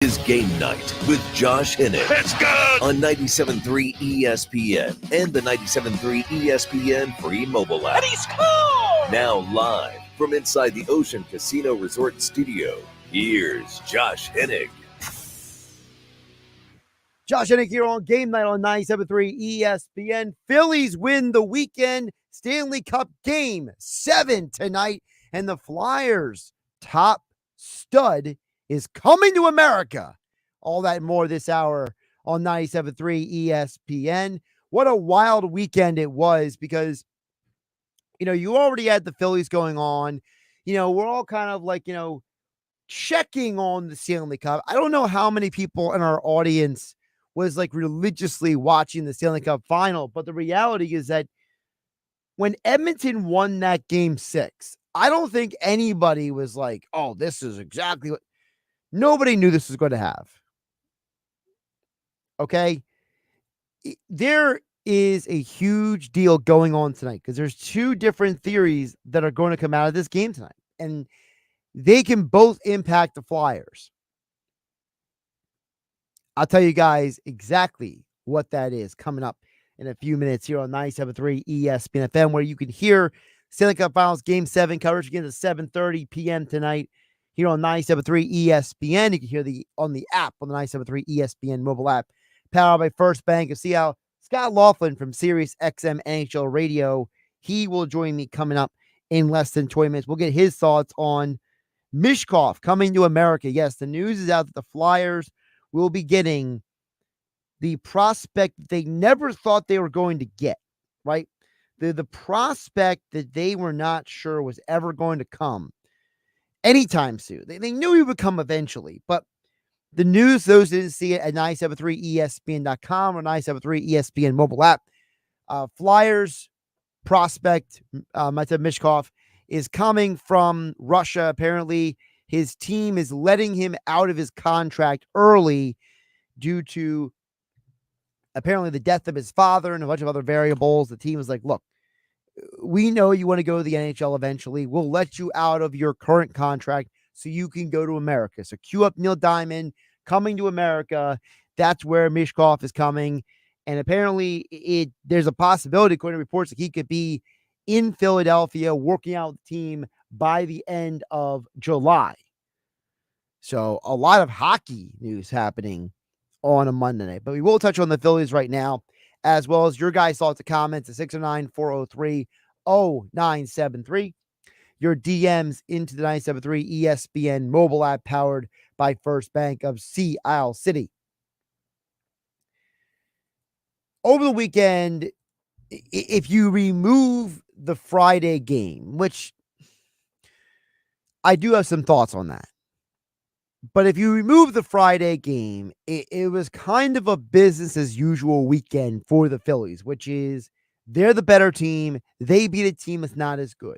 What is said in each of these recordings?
Is Game Night with Josh Hinnick. Let's go! On 97.3 ESPN and the 97.3 ESPN free mobile app. And he scored! Now live from inside the Ocean Casino Resort Studio, here's Josh Hinnick. Josh Hinnick here on Game Night on 97.3 ESPN. Phillies win the weekend Stanley Cup Game 7 tonight, and the Flyers' top stud is coming to America. All that and more this hour on 97.3 ESPN. What a wild weekend it was because, you already had the Phillies going on. We're all kind of like, checking on the Stanley Cup. I don't know how many people in our audience was like religiously watching the Stanley Cup final, but the reality is that when Edmonton won that Game 6, I don't think anybody was like, oh, this is exactly what... Nobody knew this was going to have. Okay? There is a huge deal going on tonight because there's two different theories that are going to come out of this game tonight, and they can both impact the Flyers. I'll tell you guys exactly what that is coming up in a few minutes here on 97.3 ESPN FM, where you can hear Stanley Cup Finals Game 7 coverage again at 7:30 p.m. tonight here on 97.3 ESPN. You can hear on the app, on the 97.3 ESPN mobile app, powered by First Bank. See how Scott Laughlin from Sirius XM NHL Radio, he will join me coming up in less than 20 minutes. We'll get his thoughts on Mishkov coming to America. Yes, the news is out that the Flyers will be getting the prospect they never thought they were going to get, right? The prospect that they were not sure was ever going to come anytime soon. They knew he would come eventually, but the news, those didn't see it at 973ESPN.com or 973 ESPN mobile app. Flyers prospect, Matvei Mishkov, is coming from Russia. Apparently, his team is letting him out of his contract early due to apparently the death of his father and a bunch of other variables. The team was like, look, we know you want to go to the NHL eventually. We'll let you out of your current contract so you can go to America. So cue up Neil Diamond coming to America. That's where Mishkov is coming. And apparently there's a possibility, according to reports, that he could be in Philadelphia working out with the team by the end of July. So a lot of hockey news happening on a Monday night. But we will touch on the Phillies right now, as well as your guys' thoughts and comments at 609-403-0973. Your DMs into the 973 ESPN mobile app powered by First Bank of Sea Isle City. Over the weekend, if you remove the Friday game, which I do have some thoughts on that, but if you remove the Friday game, it was kind of a business as usual weekend for the Phillies, which is they're the better team. They beat a team that's not as good.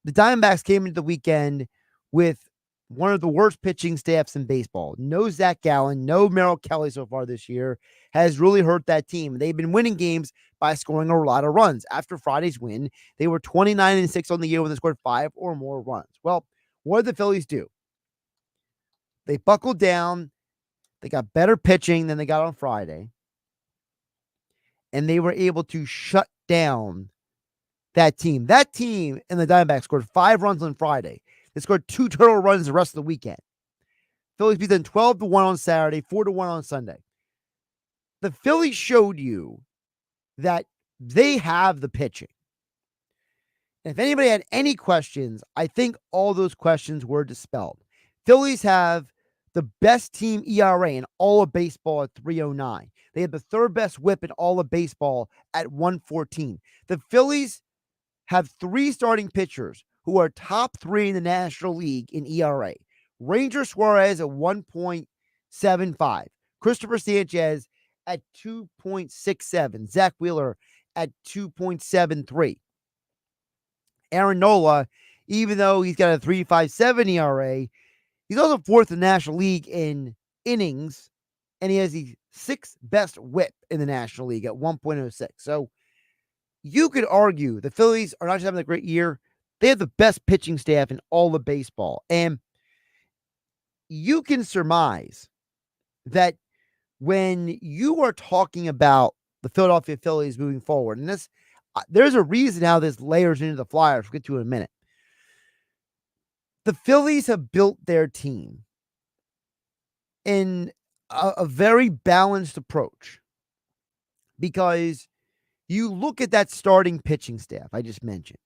The Diamondbacks came into the weekend with one of the worst pitching staffs in baseball. No Zach Gallen, no Merrill Kelly so far this year has really hurt that team. They've been winning games by scoring a lot of runs. After Friday's win, they were 29-6 on the year when they scored 5 or more runs. Well, what did the Phillies do? They buckled down. They got better pitching than they got on Friday. And they were able to shut down that team. That team and the Diamondbacks scored 5 runs on Friday. They scored 2 total runs the rest of the weekend. Phillies beat them 12-1 on Saturday, 4-1 on Sunday. The Phillies showed you that they have the pitching. And if anybody had any questions, I think all those questions were dispelled. Phillies have the best team ERA in all of baseball at 3.09. They have the third best whip in all of baseball at 1.14. The Phillies have 3 starting pitchers who are top 3 in the National League in ERA. Ranger Suarez at 1.75. Christopher Sanchez at 2.67. Zach Wheeler at 2.73. Aaron Nola, even though he's got a 3.57 ERA, he's also 4th in the National League in innings, and he has the 6th best whip in the National League at 1.06. So you could argue the Phillies are not just having a great year, they have the best pitching staff in all of baseball. And you can surmise that when you are talking about the Philadelphia Phillies moving forward, and this, there's a reason how this layers into the Flyers. We'll get to it in a minute. The Phillies have built their team in a very balanced approach, because you look at that starting pitching staff I just mentioned.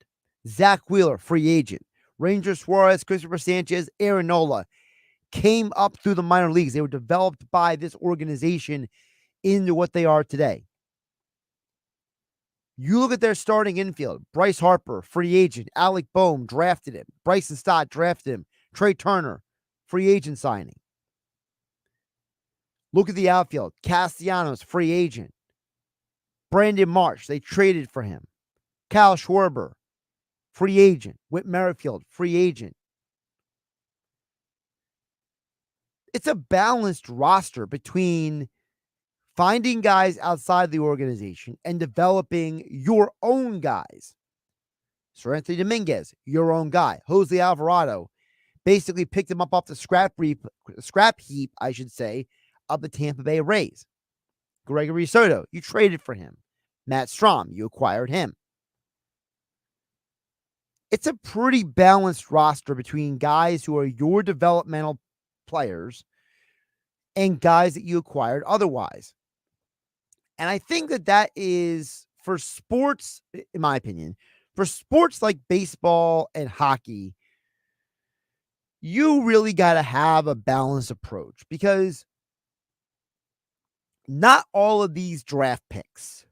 Zach Wheeler, free agent. Ranger Suarez, Christopher Sanchez, Aaron Nola came up through the minor leagues. They were developed by this organization into what they are today. You look at their starting infield. Bryce Harper, free agent. Alec Boehm, drafted him. Bryson Stott, drafted him. Trey Turner, free agent signing. Look at the outfield. Castellanos, free agent. Brandon Marsh, they traded for him. Kyle Schwarber, free agent. Whit Merrifield, free agent. It's a balanced roster between finding guys outside the organization and developing your own guys. Sir Anthony Dominguez, your own guy. Jose Alvarado basically picked him up off the scrap heap, I should say, of the Tampa Bay Rays. Gregory Soto, you traded for him. Matt Strahm, you acquired him. It's a pretty balanced roster between guys who are your developmental players and guys that you acquired otherwise. And I think that that is, for sports, in my opinion, for sports like baseball and hockey, you really got to have a balanced approach, because not all of these draft picks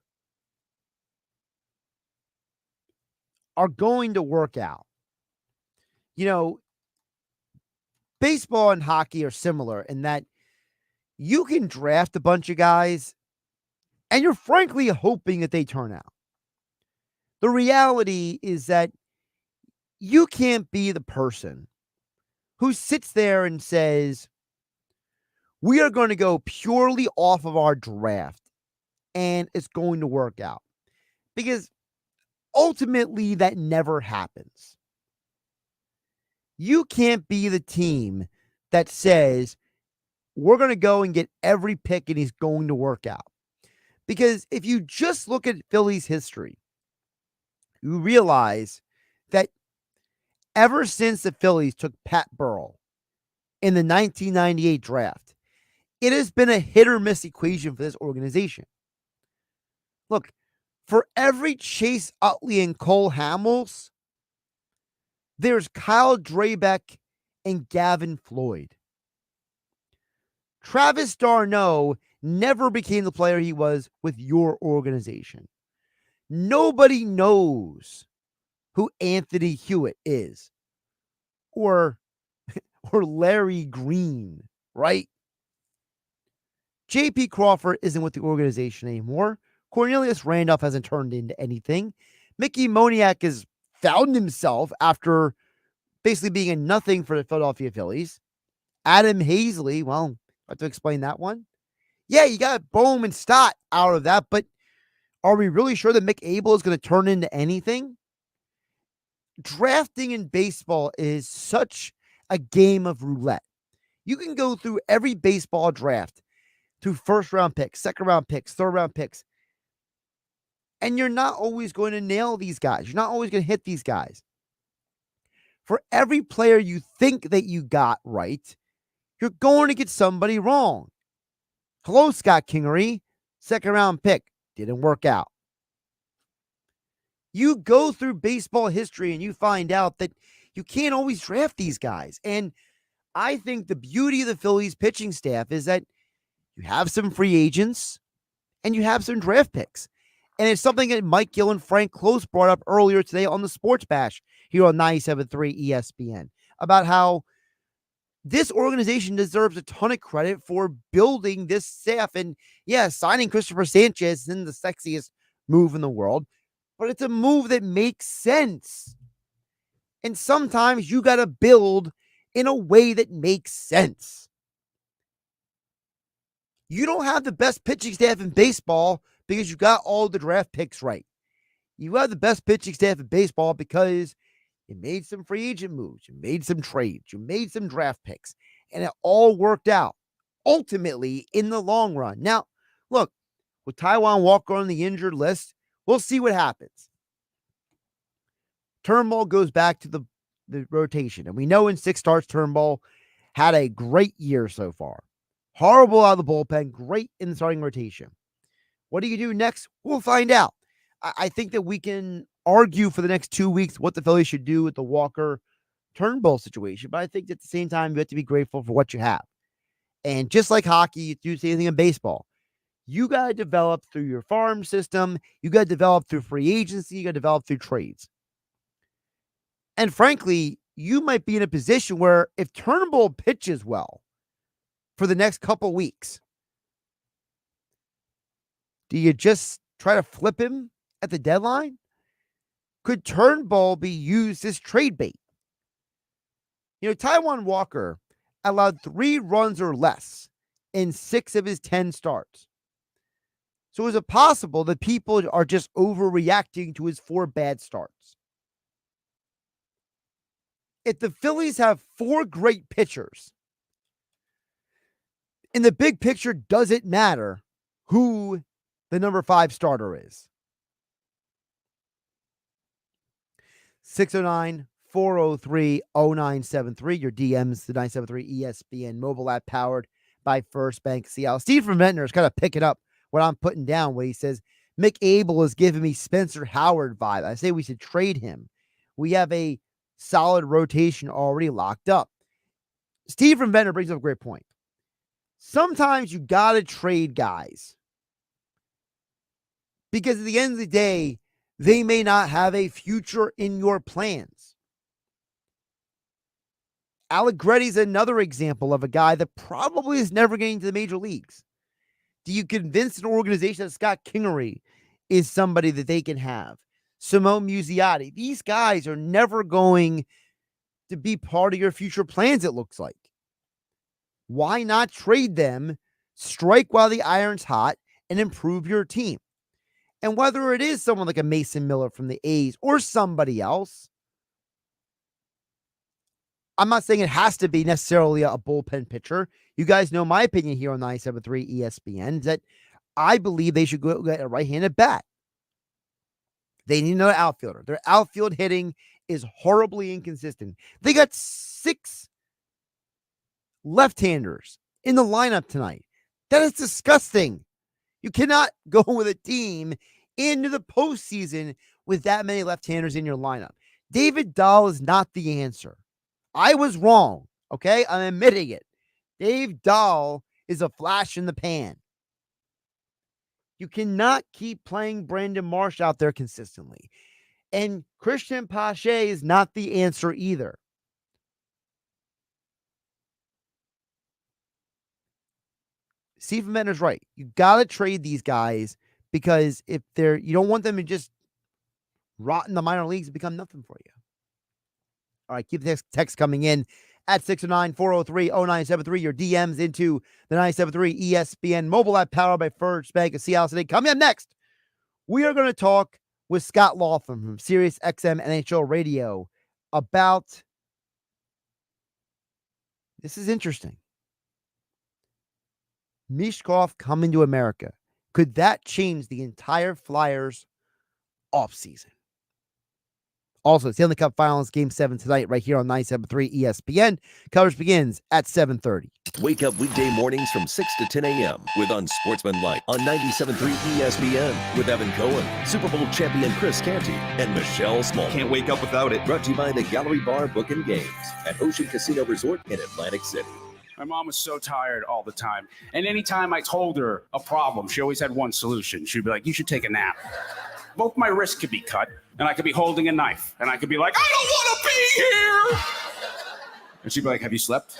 are going to work out. You know, baseball and hockey are similar in that you can draft a bunch of guys and you're frankly hoping that they turn out. The reality is that you can't be the person who sits there and says, we are going to go purely off of our draft and it's going to work out. Because ultimately that never happens. You can't be the team that says, we're going to go and get every pick and he's going to work out. Because if you just look at Phillies history, you realize that ever since the Phillies took Pat Burrell in the 1998 draft, it has been a hit or miss equation for this organization. Look, for every Chase Utley and Cole Hamels, there's Kyle Drabek and Gavin Floyd. Travis d'Arnaud never became the player he was with your organization. Nobody knows who Anthony Hewitt is or Larry Green, right? J.P. Crawford isn't with the organization anymore. Cornelius Randolph hasn't turned into anything. Mickey Moniak has found himself after basically being a nothing for the Philadelphia Phillies. Adam Hazley, well, I have to explain that one. Yeah, you got Boehm and Stott out of that, but are we really sure that Mick Abel is going to turn into anything? Drafting in baseball is such a game of roulette. You can go through every baseball draft through first-round picks, second-round picks, third-round picks, and you're not always going to nail these guys. You're not always going to hit these guys. For every player you think that you got right, you're going to get somebody wrong. Hello, Scott Kingery. Second-round pick. Didn't work out. You go through baseball history and you find out that you can't always draft these guys. And I think the beauty of the Phillies pitching staff is that you have some free agents and you have some draft picks. And it's something that Mike Gill and Frank Close brought up earlier today on the Sports Bash here on 97.3 ESPN about how this organization deserves a ton of credit for building this staff. And yeah, signing Christopher Sanchez isn't the sexiest move in the world, but it's a move that makes sense. And sometimes you got to build in a way that makes sense. You don't have the best pitching staff in baseball because you got all the draft picks right. You have the best pitching staff in baseball because you made some free agent moves. You made some trades. You made some draft picks. And it all worked out, ultimately, in the long run. Now, look, with Taijuan Walker on the injured list, we'll see what happens. Turnbull goes back to the rotation. And we know in 6 starts, Turnbull had a great year so far. Horrible out of the bullpen, great in the starting rotation. What do you do next? We'll find out. I think that we can argue for the next 2 weeks what the Phillies should do with the Walker Turnbull situation. But I think at the same time, you have to be grateful for what you have. And just like hockey, you do the same thing in baseball. You got to develop through your farm system. You got to develop through free agency. You got to develop through trades. And frankly, you might be in a position where if Turnbull pitches well for the next couple weeks, do you just try to flip him at the deadline? Could Turnbull be used as trade bait? You know, Taijuan Walker allowed 3 runs or less in 6 of his 10 starts. So is it possible that people are just overreacting to his 4 bad starts? If the Phillies have 4 great pitchers, in the big picture, does it matter who the number 5 starter is? 609-403-0973. Your DMs, the 973 ESPN mobile app powered by First Bank Seattle. Steve from Ventnor is kind of picking up what I'm putting down when he says, Mick Abel is giving me Spencer Howard vibe. I say we should trade him. We have a solid rotation already locked up. Steve from Ventnor brings up a great point. Sometimes you got to trade guys because at the end of the day, they may not have a future in your plans. Allegretti's another example of a guy that probably is never getting to the major leagues. Do you convince an organization that Scott Kingery is somebody that they can have? Simone Muzziotti. These guys are never going to be part of your future plans, it looks like. Why not trade them, strike while the iron's hot, and improve your team? And whether it is someone like a Mason Miller from the A's or somebody else, I'm not saying it has to be necessarily a bullpen pitcher. You guys know my opinion here on 97.3 ESPN is that I believe they should go get a right-handed bat. They need another outfielder. Their outfield hitting is horribly inconsistent. They got 6 left-handers in the lineup tonight. That is disgusting. You cannot go with a team into the postseason with that many left-handers in your lineup. David Dahl is not the answer. I was wrong, okay? I'm admitting it. Dave Dahl is a flash in the pan. You cannot keep playing Brandon Marsh out there consistently. And Christian Pache is not the answer either. Steve Mentor's right. You got to trade these guys because if you don't want them to just rot in the minor leagues and become nothing for you. All right, keep this text coming in at 609-403-0973. Your DMs into the 973 ESPN mobile app powered by First Bank of Seattle today. Coming up next, we are going to talk with Scott Laughlin from Sirius XM NHL Radio about, this is interesting, Mishkov coming to America. Could that change the entire Flyers offseason? Also, Stanley Cup Finals Game 7 tonight right here on 97.3 ESPN. Coverage begins at 7:30. Wake up weekday mornings from 6 to 10 a.m. with Unsportsmanlike on 97.3 ESPN with Evan Cohen, Super Bowl champion Chris Canty, and Michelle Small. Can't wake up without it. Brought to you by the Gallery Bar Book and Games at Ocean Casino Resort in Atlantic City. My mom was so tired all the time. And anytime I told her a problem, she always had one solution. She'd be like, you should take a nap. Both my wrists could be cut, and I could be holding a knife. And I could be like, I don't want to be here. And she'd be like, have you slept?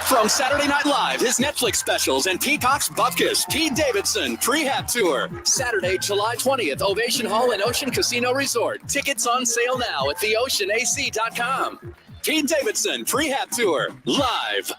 From Saturday Night Live, his Netflix specials, and Peacock's Bupkis, Pete Davidson Prehab Tour. Saturday, July 20th, Ovation Hall and Ocean Casino Resort. Tickets on sale now at theoceanac.com. Pete Davidson Prehab Tour, live.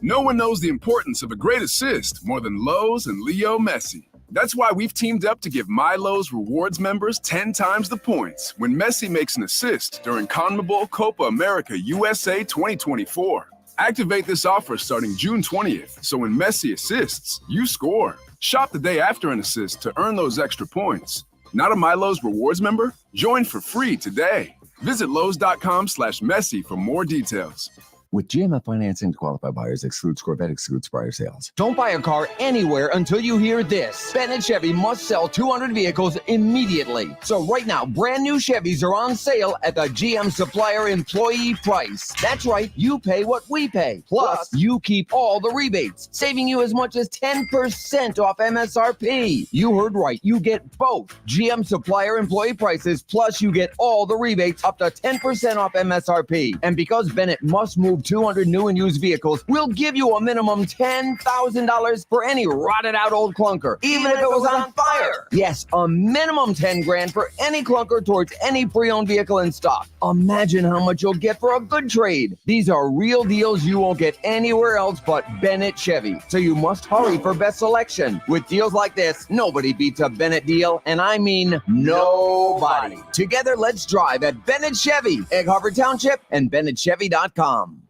No one knows the importance of a great assist more than Lowe's and Leo Messi. That's why we've teamed up to give Milo's Rewards members 10 times the points when Messi makes an assist during CONMEBOL Copa America USA 2024. Activate this offer starting June 20th, so when Messi assists, you score. Shop the day after an assist to earn those extra points. Not a Milo's Rewards member? Join for free today. Visit Lowe's.com/Messi for more details. With GMF financing to qualified buyers, excludes Corvette, excludes prior sales. Don't buy a car anywhere until you hear this. Bennett Chevy must sell 200 vehicles immediately. So right now, brand new Chevys are on sale at the GM supplier employee price. That's right, you pay what we pay. Plus, you keep all the rebates, saving you as much as 10% off MSRP. You heard right, you get both GM supplier employee prices, plus you get all the rebates up to 10% off MSRP. And because Bennett must move 200 new and used vehicles, we'll give you a minimum $10,000 for any rotted out old clunker, even if it was on fire. Yes, a minimum 10 grand for any clunker towards any pre-owned vehicle in stock. Imagine how much you'll get for a good trade. These are real deals you won't get anywhere else but Bennett Chevy. So you must hurry for best selection. With deals like this, nobody beats a Bennett deal, and I mean nobody. Together, let's drive at Bennett Chevy, Egg Harbor Township, and BennettChevy.com.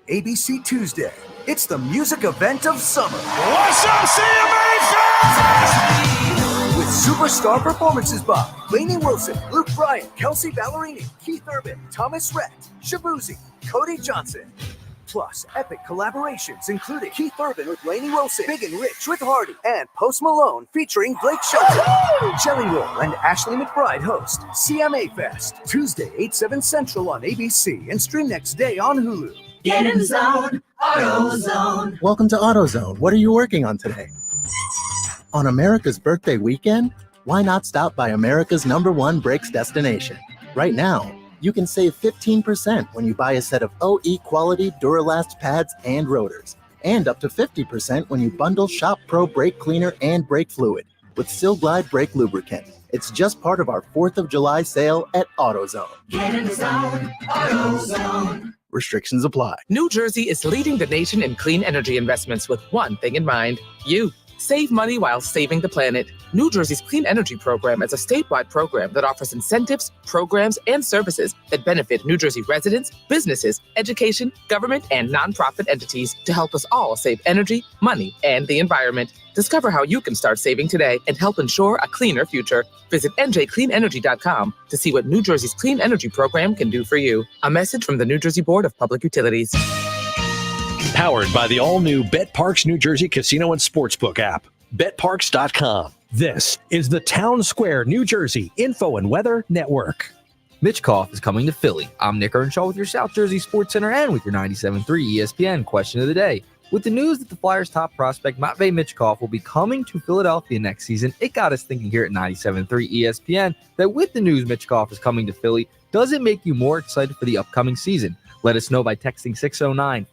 ABC Tuesday. It's the music event of summer. What's up, CMA fans? With superstar performances by Lainey Wilson, Luke Bryan, Kelsey Ballerini, Keith Urban, Thomas Rhett, Shabuzi, Cody Johnson. Plus, epic collaborations including Keith Urban with Lainey Wilson, Big and Rich with Hardy, and Post Malone featuring Blake Shelton. Jelly Roll and Ashley McBride host CMA Fest, Tuesday, 8/7 Central on ABC, and stream next day on Hulu. Get in the zone, AutoZone. Welcome to AutoZone. What are you working on today? On America's birthday weekend? Why not stop by America's #1 brakes destination? Right now, you can save 15% when you buy a set of OE quality Duralast pads and rotors, and up to 50% when you bundle Shop Pro brake cleaner and brake fluid with Sil Glide brake lubricant. It's just part of our 4th of July sale at AutoZone. Get in the zone, AutoZone. Restrictions apply. New Jersey is leading the nation in clean energy investments with one thing in mind: you. Save money while saving the planet. New Jersey's Clean Energy Program is a statewide program that offers incentives, programs, and services that benefit New Jersey residents, businesses, education, government, and nonprofit entities to help us all save energy, money, and the environment. Discover how you can start saving today and help ensure a cleaner future. Visit njcleanenergy.com to see what New Jersey's Clean Energy Program can do for you. A message from the New Jersey Board of Public Utilities. Powered by the all-new BetParks New Jersey Casino and Sportsbook app. BetParks.com. This is the Town Square, New Jersey Info and Weather Network. Mitchkoff is coming to Philly. I'm Nick Earnshaw with your South Jersey Sports Center and with your 97.3 ESPN question of the day. With the news that the Flyers' top prospect, Matvei Mitchkoff, will be coming to Philadelphia next season, it got us thinking here at 97.3 ESPN that with the news Mitchkoff is coming to Philly, does it make you more excited for the upcoming season? Let us know by texting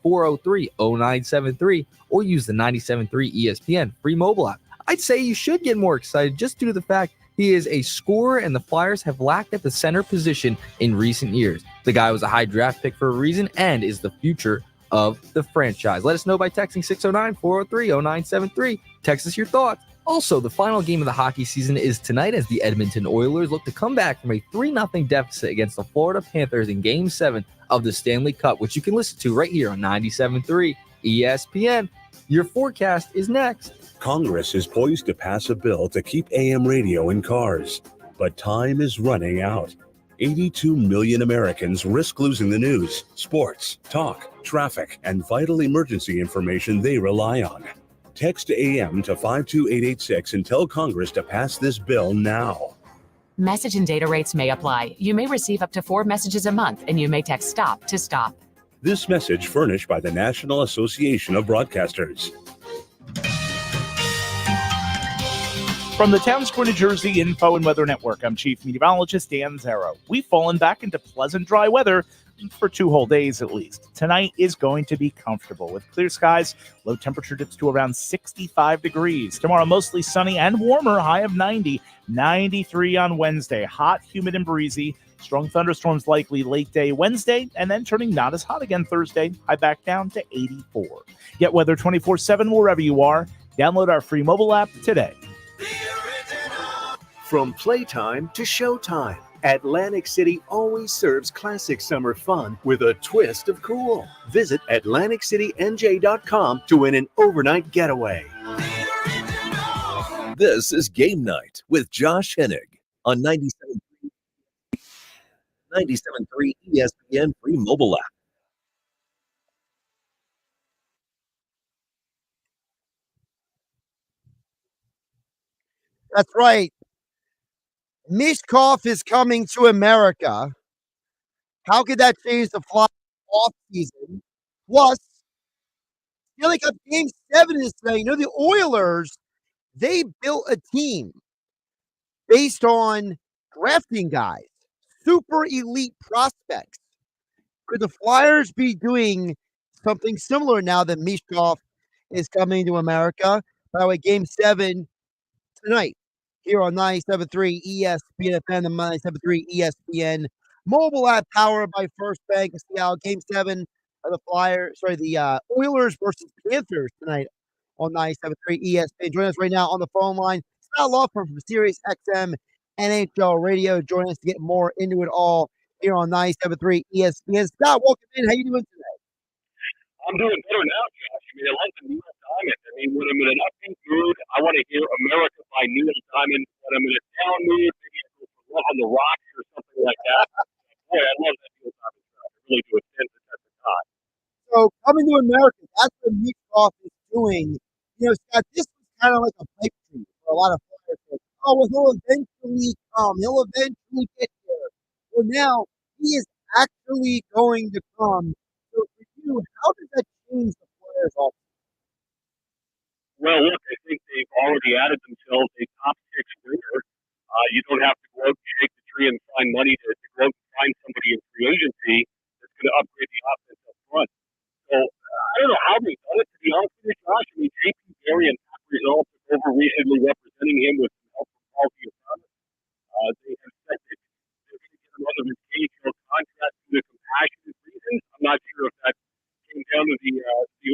609-403-0973 or use the 97.3 ESPN free mobile app. I'd say you should get more excited just due to the fact he is a scorer and the Flyers have lacked at the center position in recent years. The guy was a high draft pick for a reason and is the future of the franchise. Let us know by texting 609-403-0973. Text us your thoughts. Also, the final game of the hockey season is tonight as the Edmonton Oilers look to come back from a 3-0 deficit against the Florida Panthers in Game 7 of the Stanley Cup, which you can listen to right here on 97.3 ESPN. Your forecast is next. Congress is poised to pass a bill to keep AM radio in cars, but time is running out. 82 million Americans risk losing the news, sports, talk, traffic, and vital emergency information they rely on. Text AM to 52886 and tell Congress to pass this bill now. Message and data rates may apply. You may receive up to 4 messages a month, and you may text STOP to stop. This message furnished by the National Association of Broadcasters. From the Town Square, New Jersey Info and Weather Network, I'm Chief Meteorologist Dan Zero. We've fallen back into pleasant dry weather for 2 whole days at least. Tonight is going to be comfortable with clear skies. Low temperature dips to around 65 degrees. Tomorrow, mostly sunny and warmer, high of 90. 93 on Wednesday. Hot, humid, and breezy. Strong thunderstorms likely late day Wednesday, and then turning not as hot again Thursday. High back down to 84. Get weather 24/7 wherever you are. Download our free mobile app today. From playtime to showtime, Atlantic City always serves classic summer fun with a twist of cool. Visit AtlanticCityNJ.com to win an overnight getaway. This is Game Night with Josh Hennig on 97.3 ESPN free mobile app. That's right. Mishkov is coming to America. How could that change the Flyers off season? Plus, Stanley Cup Game 7 is today. You know, the Oilers, they built a team based on drafting guys, super elite prospects. Could the Flyers be doing something similar now that Mishkov is coming to America? By the way, Game 7 tonight here on 97.3 ESPN FM, the 97.3 ESPN mobile app powered by First Bank of Seattle. Game 7 of the Oilers versus Panthers tonight on 97.3 ESPN. Join us right now on the phone line. Scott Lawford from Sirius XM NHL Radio. Join us to get more into it all here on 97.3 ESPN. Scott, welcome in. How you doing today? I'm doing better now, Josh. I mean, I like the Neil Diamond. I mean, when I'm in an upbeat mood, I want to hear America by Neil Diamond. When I'm in a down mood, maybe I go for Love on the Rocks or something like that. Boy, I love that Neil Diamond stuff. I really do. It stands the test of time. So, coming to America, that's what Mishkov is doing. You know, Scott, this was kind of like a pipe dream for a lot of players. Like, oh, well, he'll eventually come. He'll eventually get there. Well, now he is actually going to come. So, for you, how does that change the players off? Well, look, I think they've already added themselves a top 6 winger. You don't have to go out and shake the tree and find money to go out and find somebody in free agency that's going to upgrade the offense up front. So I don't know how they've done it, to be honest with you, Josh. I mean, J.P. Barry and Pat Rizal took over recently representing him with some help from Paul Giordano. They have said that they're going to get him out of his KHL contract due to compassionate reasons. I'm not sure if that came down to the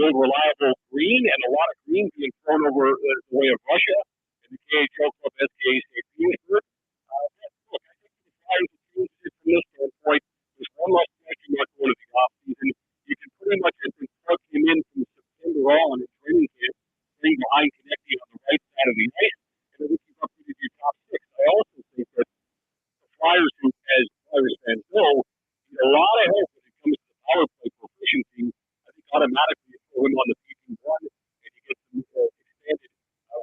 old reliable green and a lot of green being thrown over the way of Russia and the KHL club SKA St. Petersburg. Look, I think the Flyers have changed it from this standpoint. There's one less question mark going to the offseason. You can pretty much plug him in from September on in training camp, playing behind Konecny on the right side of the ice, and I think you've upgraded your top 6. I also think that the Flyers, who, as Flyers fans know, need a lot of help when it comes to the power play proficiency. I think automatically you throw him on the PP1 and you get some expanded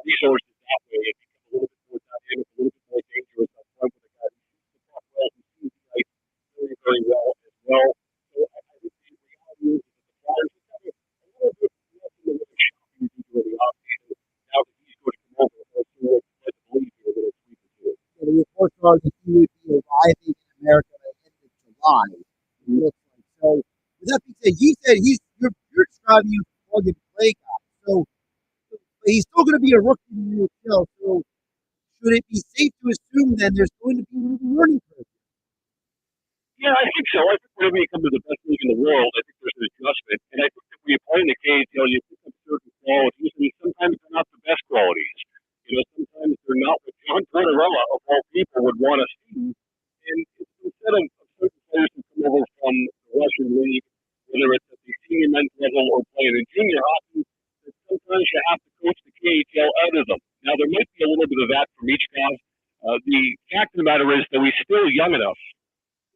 resources that way. It becomes a little bit more dynamic, a little bit more dangerous up front with a guy who shoots the puck well, who sees the ice very, very well as well. So I think the reality is that the Flyers have got a little bit less in the way of shopping to do in the offseason. Now that he's going to come over, let's see what the believe here in the next week or two. So the reports are that he would be arriving in America at the end of July. It looks like. So, with that being said, he said you're describing him as a plug and play guy. So he's still going to be a rookie in the NHL. So should it be safe to assume then there's going to be a learning curve? Yeah, I think so. I think whenever you come to the best league in the world, I think there's an adjustment. And I think that when you play in the KHL, you pick up certain qualities, and sometimes they're not the best qualities. You know, sometimes they're not what John Tortorella, of all people, would want to see. And instead of certain players who come over from the Russian league, whether it's at the senior men's level or playing in junior hockey, that sometimes you have to coach the KHL out of them. Now, there might be a little bit of that from each guy. The fact of the matter is that he's still young enough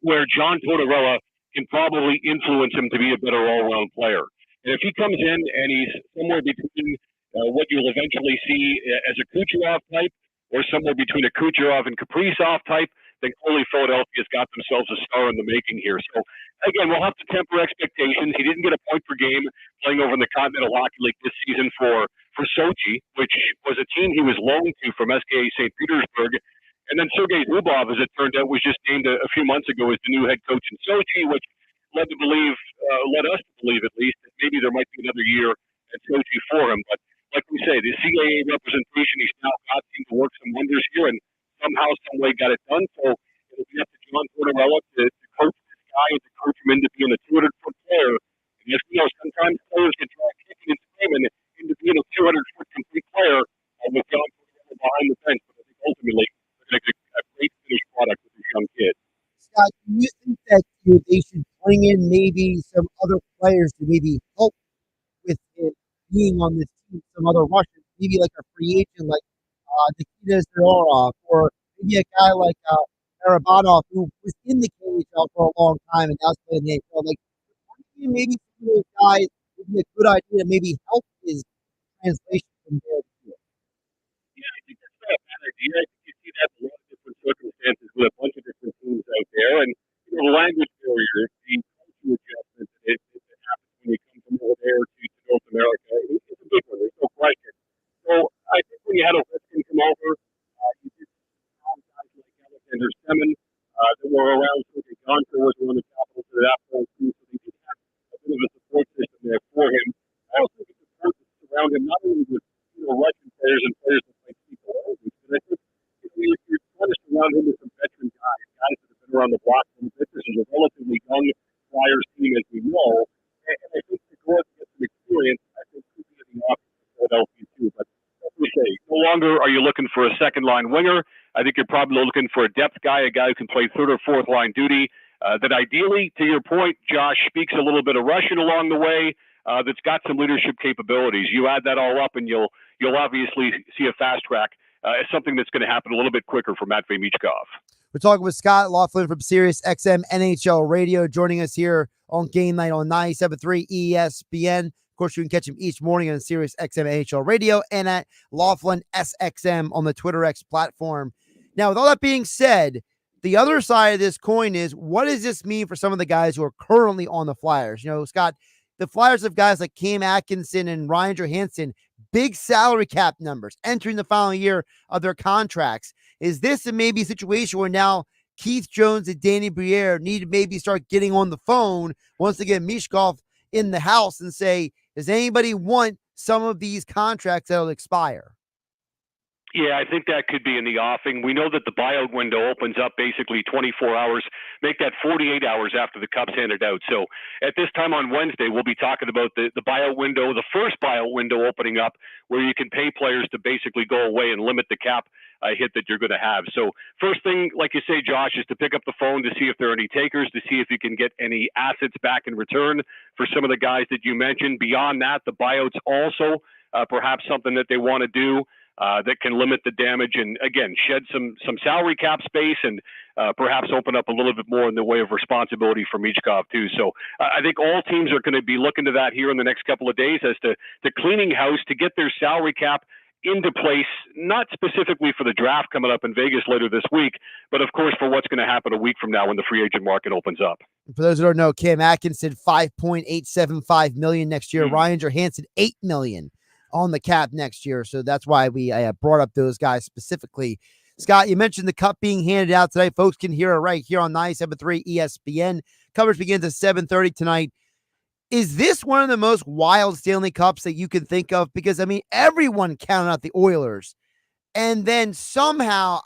where John Tortorella can probably influence him to be a better all-around player. And if he comes in and he's somewhere between what you'll eventually see as a Kucherov type or somewhere between a Kucherov and Kaprizov type, then clearly Philadelphia's got themselves a star in the making here. So, again, we'll have to temper expectations. He didn't get a point per game playing over in the Continental Hockey League this season for Sochi, which was a team he was loaned to from SKA St. Petersburg. And then Sergei Zubov, as it turned out, was just named a few months ago as the new head coach in Sochi, which led us to believe at least, that maybe there might be another year at Sochi for him. But like we say, the CAA representation he's now got seemed to work some wonders here, and somehow, some way got it done. So it'll be up to John Tortorella to coach this guy and to coach him into being a 200-foot player. And as we know, sometimes players get dragged kicking and screaming into being a 200-foot complete player with John Tortorella behind the bench. But I think ultimately, they're going to they should bring in maybe some other players to maybe help with it being on this team, some other Russians, maybe like a free agent like Nikita Zadorov, or maybe a guy like Barabanov, who was in the KHL for a long time and now is playing the NHL. Like, maybe some of those guys would be a good idea to maybe help his translation from there to here. Yeah, I think that's not a bad idea. I think you see that in a lot of different circumstances with a bunch of different teams out there. And, the language barrier, the culture adjustment that happens when you come from over there to North America, it's a big one. There's no question. So I think when you had a Western come over, you did have guys like Alexander Semin that were around. Sergei Gonchar was one of the capitals at that point, too. So they did have a bit of a support system there for him. I also think the support system around him, not only with Russian players and players that like Steve Rogers, but I think you're trying to surround him with some veteran guys that have been around the block. And this is a relatively young Flyers team, as we know. And I think to go out and get some experience, I think could be the option for Philadelphia too. But as we say, no longer are you looking for a second line winger. I think you're probably looking for a depth guy, a guy who can play third or fourth line duty. That ideally, to your point, Josh, speaks a little bit of Russian along the way. That's got some leadership capabilities. You add that all up, and you'll obviously see a fast track as something that's going to happen a little bit quicker for Matvei Michkov. We're talking with Scott Laughlin from Sirius XM NHL Radio, joining us here on Game Night on 97.3 ESPN. Of course, you can catch him each morning on Sirius XM NHL Radio and at Laughlin SXM on the Twitter X platform. Now, with all that being said, the other side of this coin is, what does this mean for some of the guys who are currently on the Flyers? Scott, the Flyers have guys like Cam Atkinson and Ryan Johansson, big salary cap numbers entering the final year of their contracts. Is this maybe a situation where now Keith Jones and Danny Briere need to maybe start getting on the phone once they get Michkov in the house and say, does anybody want some of these contracts that'll expire? Yeah, I think that could be in the offing. We know that the buyout window opens up basically 24 hours, make that 48 hours after the Cup's handed out. So at this time on Wednesday, we'll be talking about the buyout window, the first buyout window opening up, where you can pay players to basically go away and limit the cap hit that you're going to have. So first thing, like you say, Josh, is to pick up the phone to see if there are any takers, to see if you can get any assets back in return for some of the guys that you mentioned. Beyond that, the buyouts also perhaps something that they want to do that can limit the damage and, again, shed some salary cap space and perhaps open up a little bit more in the way of responsibility for Michkov, too. So I think all teams are going to be looking to that here in the next couple of days as to cleaning house to get their salary cap into place, not specifically for the draft coming up in Vegas later this week, but of course for what's going to happen a week from now when the free agent market opens up. For those who don't know, Cam Atkinson, $5.875 million next year. Ryan Johansson, $8 million on the cap next year. So that's why we brought up those guys specifically. Scott, you mentioned the Cup being handed out today. Folks can hear it right here on 97.3 ESPN. Coverage begins at 7:30 tonight. Is this one of the most wild Stanley Cups that you can think of? Because, everyone counted out the Oilers. And then somehow,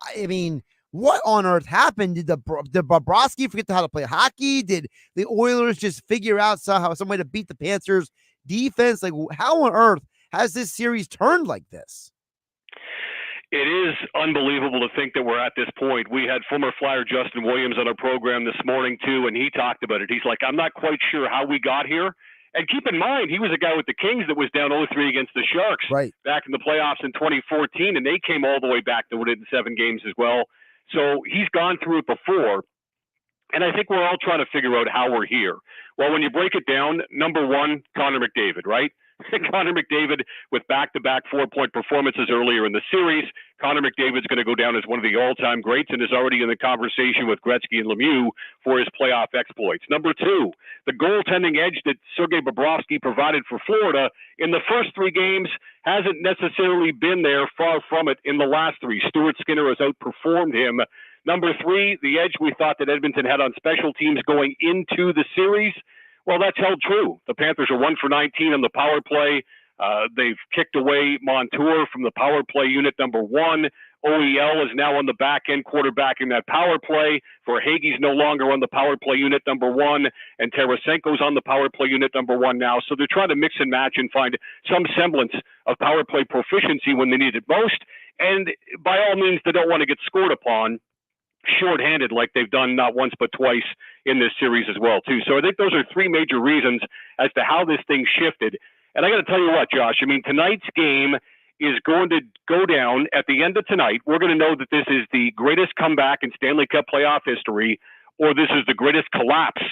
what on earth happened? Did Bobrovsky forget how to play hockey? Did the Oilers just figure out somehow some way to beat the Panthers defense? Like, how on earth has this series turned like this? It is unbelievable to think that we're at this point. We had former Flyer Justin Williams on our program this morning, too, and he talked about it. He's like, I'm not quite sure how we got here. And keep in mind, he was a guy with the Kings that was down 0-3 against the Sharks back in the playoffs in 2014, and they came all the way back to win it in 7 games as well. So he's gone through it before. And I think we're all trying to figure out how we're here. Well, when you break it down, number one, Connor McDavid, right? Connor McDavid with back-to-back 4-point performances earlier in the series. Connor McDavid's going to go down as one of the all-time greats and is already in the conversation with Gretzky and Lemieux for his playoff exploits. Number two, the goaltending edge that Sergei Bobrovsky provided for Florida in the first 3 games hasn't necessarily been there, far from it, in the last 3. Stuart Skinner has outperformed him. Number 3, the edge we thought that Edmonton had on special teams going into the series. Well, that's held true. The Panthers are 1 for 19 on the power play. They've kicked away Montour from the power play unit number 1. OEL is now on the back end quarterbacking that power play. Verhaeghe's no longer on the power play unit number 1, and Tarasenko's on the power play unit number 1 now. So they're trying to mix and match and find some semblance of power play proficiency when they need it most. And by all means, they don't want to get scored upon. shorthanded like they've done not once but twice in this series as well, too. So I think those are three major reasons as to how this thing shifted. And I got to tell you what, Josh, I mean, tonight's game is going to go down at the end of tonight. We're going to know that this is the greatest comeback in Stanley Cup playoff history, or this is the greatest collapse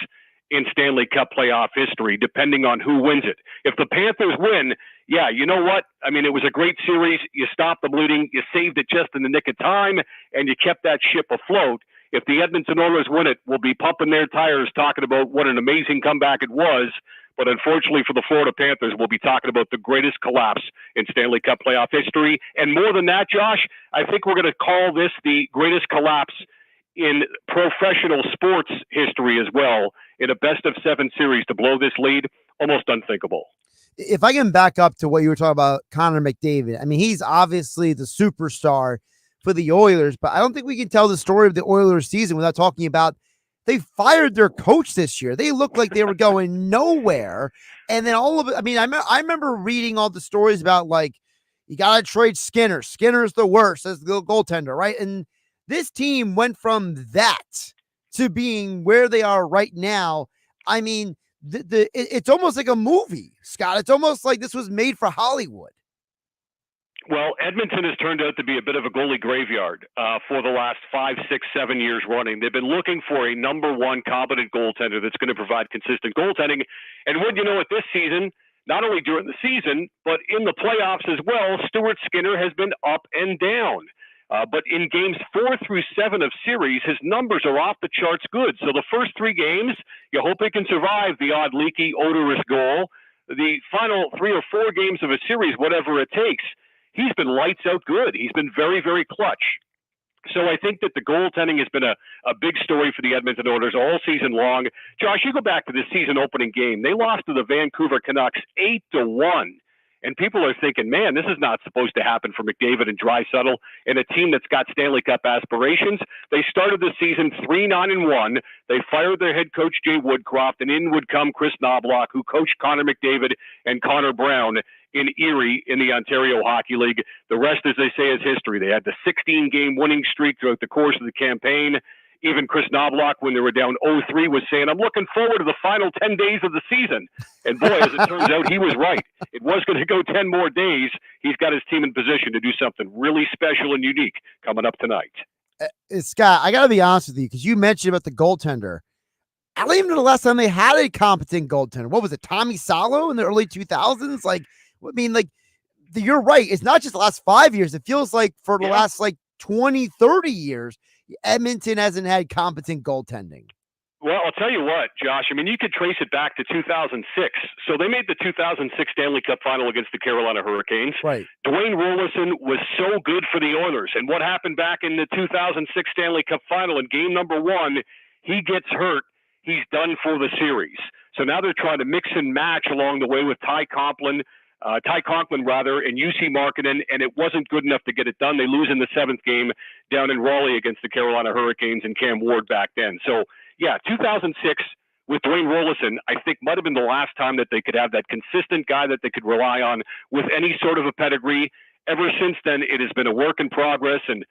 in Stanley Cup playoff history, depending on who wins it. If the Panthers win, yeah, you know what? I mean, it was a great series. You stopped the bleeding. You saved it just in the nick of time, and you kept that ship afloat. If the Edmonton Oilers win it, we'll be pumping their tires talking about what an amazing comeback it was. But unfortunately for the Florida Panthers, we'll be talking about the greatest collapse in Stanley Cup playoff history. And more than that, Josh, I think we're going to call this the greatest collapse in professional sports history as well, in a best-of-7 series to blow this lead, almost unthinkable. If I can back up to what you were talking about, Connor McDavid, I mean, he's obviously the superstar for the Oilers, but I don't think we can tell the story of the Oilers season without talking about they fired their coach this year. They looked like they were going nowhere. And then all of it, I mean, I remember reading all the stories about, like, you got to trade Skinner. Skinner's the worst as the goaltender, right? And this team went from that to being where they are right now. I mean, it's almost like a movie, Scott. It's almost like this was made for Hollywood. Well, Edmonton has turned out to be a bit of a goalie graveyard for the last 5, 6, 7 years running. They've been looking for a number one competent goaltender that's going to provide consistent goaltending. And wouldn't you know it, this season, not only during the season, but in the playoffs as well, Stuart Skinner has been up and down. But in games 4 through 7 of series, his numbers are off the charts good. So the first 3 games, you hope he can survive the odd leaky, odorous goal. The final 3 or 4 games of a series, whatever it takes, he's been lights out good. He's been very, very clutch. So I think that the goaltending has been a big story for the Edmonton Oilers all season long. Josh, you go back to the season opening game. They lost to the Vancouver Canucks 8-1. And people are thinking, man, this is not supposed to happen for McDavid and Draisaitl and a team that's got Stanley Cup aspirations. They started the season 3-9-1. They fired their head coach, Jay Woodcroft, and in would come Chris Knobloch, who coached Connor McDavid and Connor Brown in Erie in the Ontario Hockey League. The rest, as they say, is history. They had the 16-game winning streak throughout the course of the campaign. Even Chris Knobloch, when they were down 0-3, was saying, I'm looking forward to the final 10 days of the season. And boy, as it turns out, he was right. It was going to go 10 more days. He's got his team in position to do something really special and unique coming up tonight. Scott, I got to be honest with you, because you mentioned about the goaltender. I don't even know the last time they had a competent goaltender. What was it, Tommy Salo in the early 2000s? Like, I mean, like, you're right. It's not just the last 5 years. It feels like for the last, like, 20, 30 years, Edmonton hasn't had competent goaltending. Well, I'll tell you what, Josh. I mean, you could trace it back to 2006. So they made the 2006 Stanley Cup final against the Carolina Hurricanes. Right. Dwayne Rollison was so good for the Oilers. And what happened back in the 2006 Stanley Cup final in game number 1, he gets hurt. He's done for the series. So now they're trying to mix and match along the way with Ty Conklin, and UC Markkanen, and it wasn't good enough to get it done. They lose in the 7th game down in Raleigh against the Carolina Hurricanes and Cam Ward back then. So, yeah, 2006 with Dwayne Rollison, I think might have been the last time that they could have that consistent guy that they could rely on with any sort of a pedigree. Ever since then, it has been a work in progress. And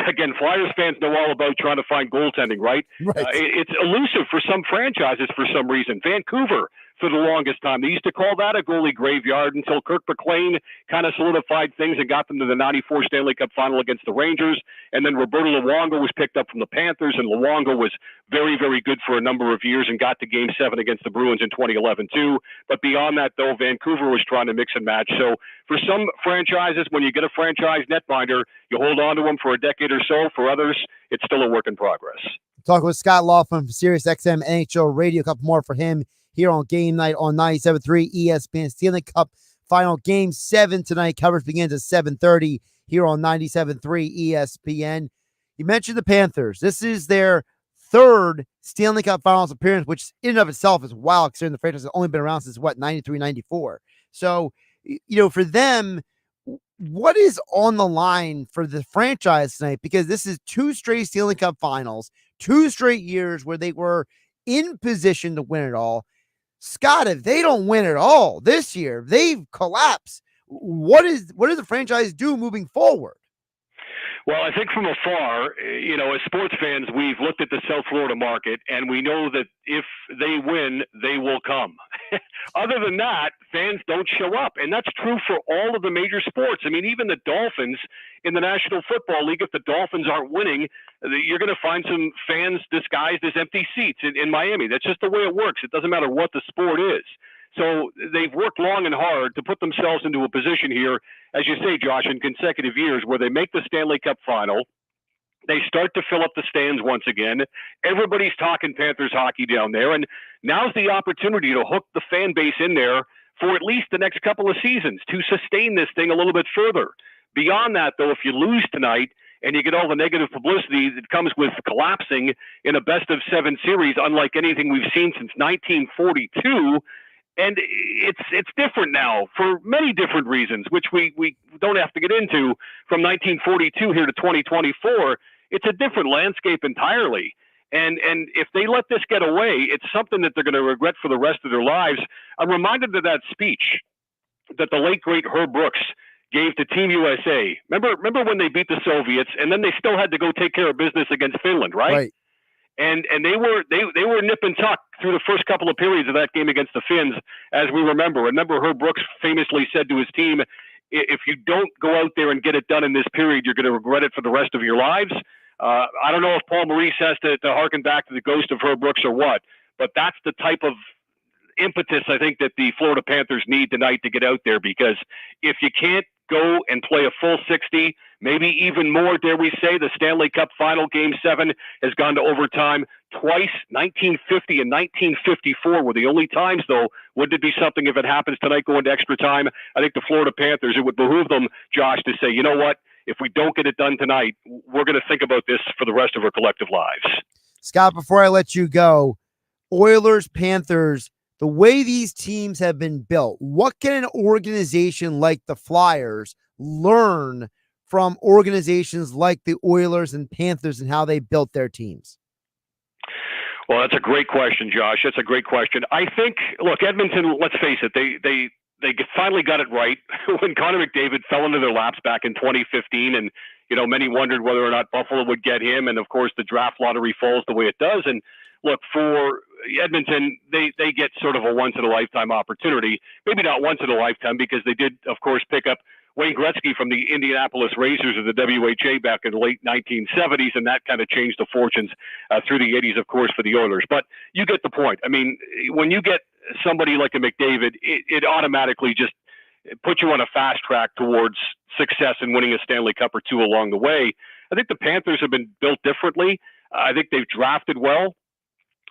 again, Flyers fans know all about trying to find goaltending, right? It's elusive for some franchises for some reason. Vancouver, for the longest time, they used to call that a goalie graveyard until Kirk McLean kind of solidified things and got them to the 94 Stanley Cup final against the Rangers. And then Roberto Luongo was picked up from the Panthers, and Luongo was very, very good for a number of years and got to Game 7 against the Bruins in 2011 too. But beyond that, though, Vancouver was trying to mix and match. So for some franchises, when you get a franchise netminder, you hold on to them for a decade or so. For others, it's still a work in progress. Talking with Scott Law from SiriusXM NHL Radio. A couple more for him here on Game Night on 97.3 ESPN. Stanley Cup Final Game 7 tonight. Coverage begins at 7:30 here on 97.3 ESPN. You mentioned the Panthers. This is their 3rd Stanley Cup Finals appearance, which in and of itself is wild, considering the franchise has only been around since, 93, 94. So, for them, what is on the line for the franchise tonight? Because this is 2 straight Stanley Cup Finals, 2 straight years where they were in position to win it all. Scott, if they don't win it all this year, they've collapsed. What does the franchise do moving forward? Well, I think from afar, as sports fans, we've looked at the South Florida market, and we know that if they win, they will come. Other than that, fans don't show up, and that's true for all of the major sports. I mean, even the Dolphins in the National Football League, if the Dolphins aren't winning, you're going to find some fans disguised as empty seats in Miami. That's just the way it works. It doesn't matter what the sport is. So they've worked long and hard to put themselves into a position here, as you say, Josh, in consecutive years where they make the Stanley Cup final. They start to fill up the stands once again. Everybody's talking Panthers hockey down there. And now's the opportunity to hook the fan base in there for at least the next couple of seasons to sustain this thing a little bit further. Beyond that, though, if you lose tonight and you get all the negative publicity that comes with collapsing in a best-of-7 series, unlike anything we've seen since 1942, and it's different now for many different reasons, which we don't have to get into from 1942 here to 2024. It's a different landscape entirely. And if they let this get away, it's something that they're going to regret for the rest of their lives. I'm reminded of that speech that the late, great Herb Brooks gave to Team USA. Remember when they beat the Soviets, and then they still had to go take care of business against Finland, right? And they were nip and tuck through the first couple of periods of that game against the Finns, as we remember. Remember, Herb Brooks famously said to his team, if you don't go out there and get it done in this period, you're going to regret it for the rest of your lives. I don't know if Paul Maurice has to harken back to the ghost of Herb Brooks or what, but that's the type of impetus I think that the Florida Panthers need tonight to get out there, because if you can't go and play a full 60, maybe even more, dare we say, the Stanley Cup Final Game 7 has gone to overtime twice. 1950 and 1954 were the only times, though. Wouldn't it be something if it happens tonight going to extra time? I think the Florida Panthers, it would behoove them, Josh, to say, you know what? If we don't get it done tonight, we're going to think about this for the rest of our collective lives. Scott, before I let you go, Oilers, Panthers, the way these teams have been built, what can an organization like the Flyers learn from organizations like the Oilers and Panthers and how they built their teams? Well, that's a great question, Josh. That's a great question. I think, look, Edmonton, let's face it, they finally got it right when Connor McDavid fell into their laps back in 2015, and many wondered whether or not Buffalo would get him, and of course the draft lottery falls the way it does. And look, for Edmonton, they get sort of a once-in-a-lifetime opportunity. Maybe not once in a lifetime, because they did, of course, pick up Wayne Gretzky from the Indianapolis Racers of the WHA back in the late 1970s, and that kind of changed the fortunes through the 80s, of course, for the Oilers. But you get the point. I mean, when you get somebody like a McDavid, it automatically just puts you on a fast track towards success and winning a Stanley Cup or two along the way. I think the Panthers have been built differently. I think they've drafted well.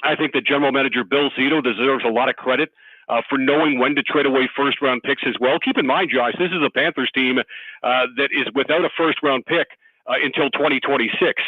I think that general manager Bill Zito deserves a lot of credit for knowing when to trade away first-round picks as well. Keep in mind, Josh, this is a Panthers team that is without a first-round pick until 2026.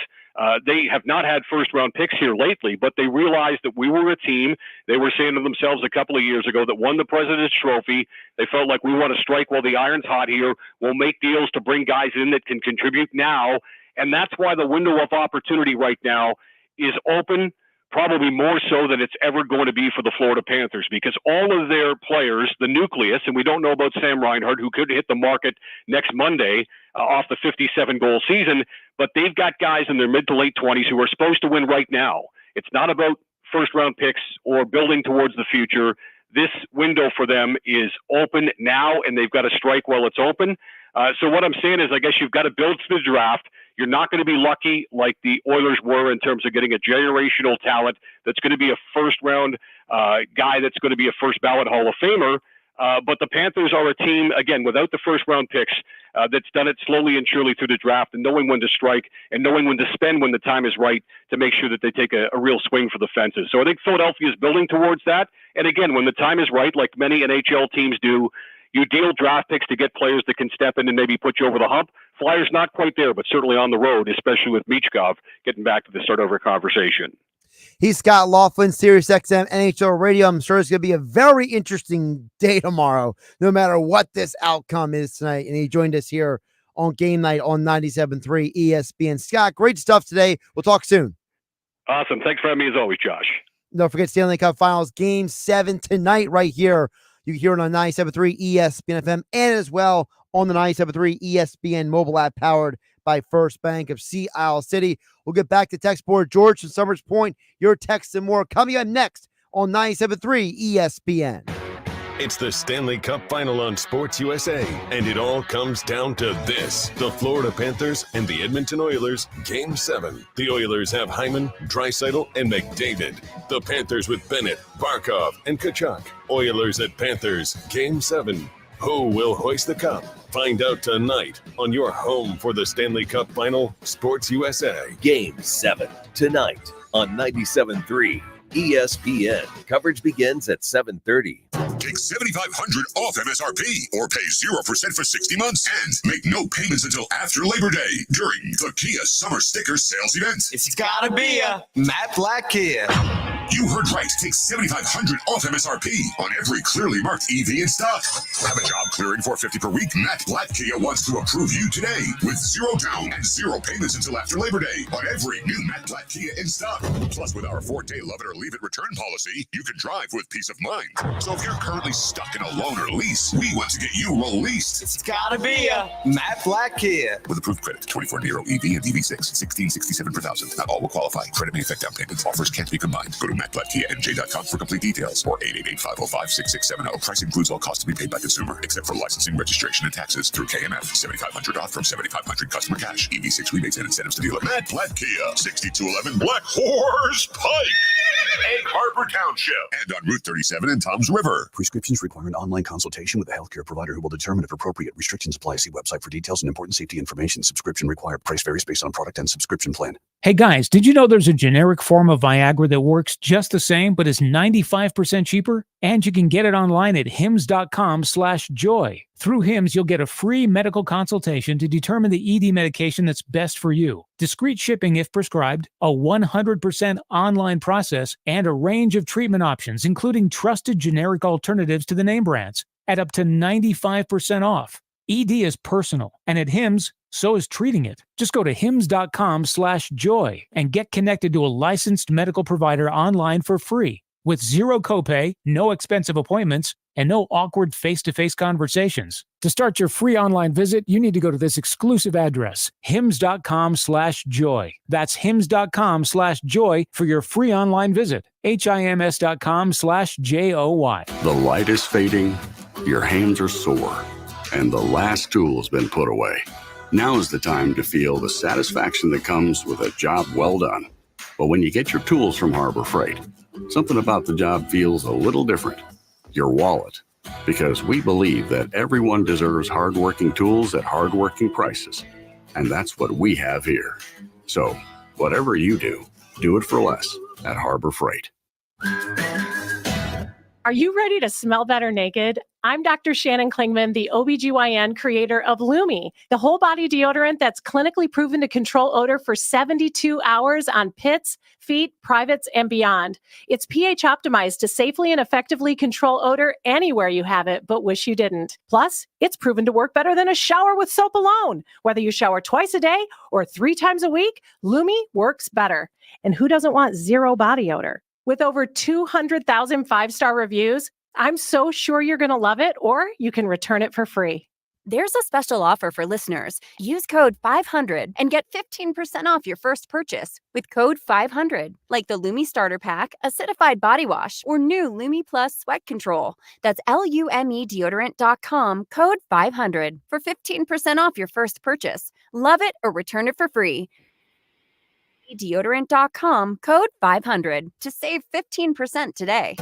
They have not had first-round picks here lately, but they realized that we were a team, they were saying to themselves a couple of years ago, that won the President's Trophy. They felt like we want to strike while the iron's hot here. We'll make deals to bring guys in that can contribute now. And that's why the window of opportunity right now is open, probably more so than it's ever going to be for the Florida Panthers, because all of their players, the nucleus, and we don't know about Sam Reinhart, who could hit the market next Monday off the 57-goal season, but they've got guys in their mid to late 20s who are supposed to win right now. It's not about first-round picks or building towards the future. This window for them is open now, and they've got to strike while it's open. So what I'm saying is, I guess you've got to build to the draft. You're not going to be lucky like the Oilers were in terms of getting a generational talent that's going to be a first-round guy that's going to be a first-ballot Hall of Famer. But the Panthers are a team, again, without the first-round picks, that's done it slowly and surely through the draft, and knowing when to strike and knowing when to spend when the time is right to make sure that they take a real swing for the fences. So I think Philadelphia is building towards that. And again, when the time is right, like many NHL teams do, you deal draft picks to get players that can step in and maybe put you over the hump. Flyers not quite there, but certainly on the road, especially with Michkov, getting back to the start of our conversation. He's Scott Laughlin, Sirius XM NHL Radio. I'm sure it's going to be a very interesting day tomorrow, no matter what this outcome is tonight. And he joined us here on Game Night on 97.3 ESPN. Scott, great stuff today. We'll talk soon. Awesome. Thanks for having me as always, Josh. Don't forget Stanley Cup Finals Game 7 tonight right here. You can hear it on 97.3 ESPN FM and as well on the 97.3 ESPN mobile app powered by First Bank of Sea Isle City. We'll get back to text board. George from Summers Point, your texts and more coming up next on 97.3 ESPN. It's the Stanley Cup Final on Sports USA, and it all comes down to this. The Florida Panthers and the Edmonton Oilers, Game 7. The Oilers have Hyman, Draisaitl, and McDavid. The Panthers with Bennett, Barkov, and Tkachuk. Oilers at Panthers, Game 7. Who will hoist the cup? Find out tonight on your home for the Stanley Cup Final, Sports USA. Game 7, tonight on 97.3 ESPN. Coverage begins at 7:30. Take $7,500 off MSRP or pay 0% for 60 months and make no payments until after Labor Day during the Kia Summer Sticker Sales Event. It's gotta be a Matte Black Kia. You heard right. Take $7,500 off MSRP on every clearly marked EV in stock. Have a job clearing $450 per week? Matte Black Kia wants to approve you today with 0 down and 0 payments until after Labor Day on every new Matte Black Kia in stock. Plus, with our 4-day love it or leave it return policy, you can drive with peace of mind. So if you're currently stuck in a loan or lease, we want to get you released. It's gotta be a Matte Black Kia. With approved credit, 24 Nero EV and EV6, 1667 per thousand. Not all will qualify. Credit may affect down payments. Offers can't be combined. Go to MattBlackKiaNJ.com for complete details or 888-505-6670. Price includes all costs to be paid by consumer, except for licensing, registration, and taxes through KMF. $7,500 off from $7,500 customer cash. EV6 rebates and incentives to dealer. Matte Black Kia, 6211 Black Horse Pike, Egg Harbor Township, and on Route 37 in Toms River. Prescriptions require an online consultation with a healthcare provider who will determine if appropriate. Restrictions apply. See website for details and important safety information. Subscription required. Price varies based on product and subscription plan. Hey guys, did you know there's a generic form of Viagra that works just the same but is 95% cheaper? And you can get it online at hims.com/joy. Through Hims, you'll get a free medical consultation to determine the ED medication that's best for you. Discreet shipping if prescribed, a 100% online process, and a range of treatment options, including trusted generic alternatives to the name brands, at up to 95% off. ED is personal, and at Hims, so is treating it. Just go to hims.com/joy and get connected to a licensed medical provider online for free with zero copay, no expensive appointments, and no awkward face-to-face conversations. To start your free online visit, you need to go to this exclusive address, hims.com/joy. That's hims.com/joy for your free online visit. hims.com/joy. The light is fading, your hands are sore, and the last tool's been put away. Now is the time to feel the satisfaction that comes with a job well done. But when you get your tools from Harbor Freight, something about the job feels a little different. Your wallet. Because we believe that everyone deserves hardworking tools at hardworking prices. And that's what we have here. So, whatever you do it for less at Harbor Freight. Are you ready to smell better naked? I'm Dr. Shannon Klingman, the OBGYN creator of Lumi, the whole body deodorant that's clinically proven to control odor for 72 hours on pits, feet, privates, and beyond. It's pH optimized to safely and effectively control odor anywhere you have it, but wish you didn't. Plus, it's proven to work better than a shower with soap alone. Whether you shower twice a day or 3 times a week, Lumi works better. And who doesn't want zero body odor? With over 200,000 5-star reviews, I'm so sure you're going to love it, or you can return it for free. There's a special offer for listeners. Use code 500 and get 15% off your first purchase with code 500, like the Lumi Starter Pack, Acidified Body Wash, or new Lumi Plus Sweat Control. That's LUMEdeodorant.com, code 500 for 15% off your first purchase. Love it or return it for free. Deodorant.com, code 500 to save 15% today.